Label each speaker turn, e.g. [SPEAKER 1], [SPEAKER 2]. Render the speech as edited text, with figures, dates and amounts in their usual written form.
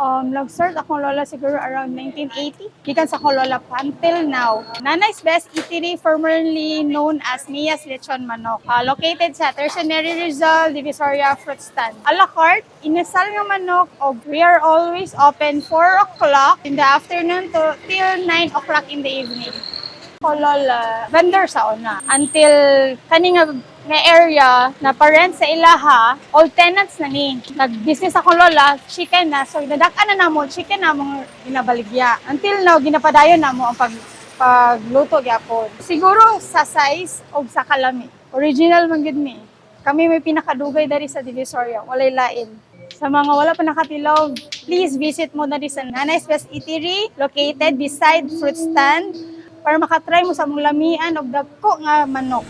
[SPEAKER 1] Nag-start akong lola siguro around 1980. Gikan sa akong lola pa until now. Nanay's Best Eatery, formerly known as Mia's Lechon Manok. Located sa Tercenary Rizal, Divisoria Fruit Stand. A la carte, inasal nga manok, we are always open 4 o'clock in the afternoon to till 9 o'clock in the evening. Lola, vendor sa una. Until kani nga area na parent sa ilaha, all tenants na ni. Nag-business ako lola, chicken na. So, nadak-an na namo, chicken na mong ginabaligya. Until now, ginapadayon na mo ang pagluto gyapon. Siguro sa size o sa kalami. Original man gid ni. Kami may pinakadugay dari sa Divisoria, walay lain. Sa mga wala pa nakatilaw, please visit mo na di sa Nanay's Best Eatery, located beside Fruit Stand, para makatry mo sa mong lamian og dagko nga manok.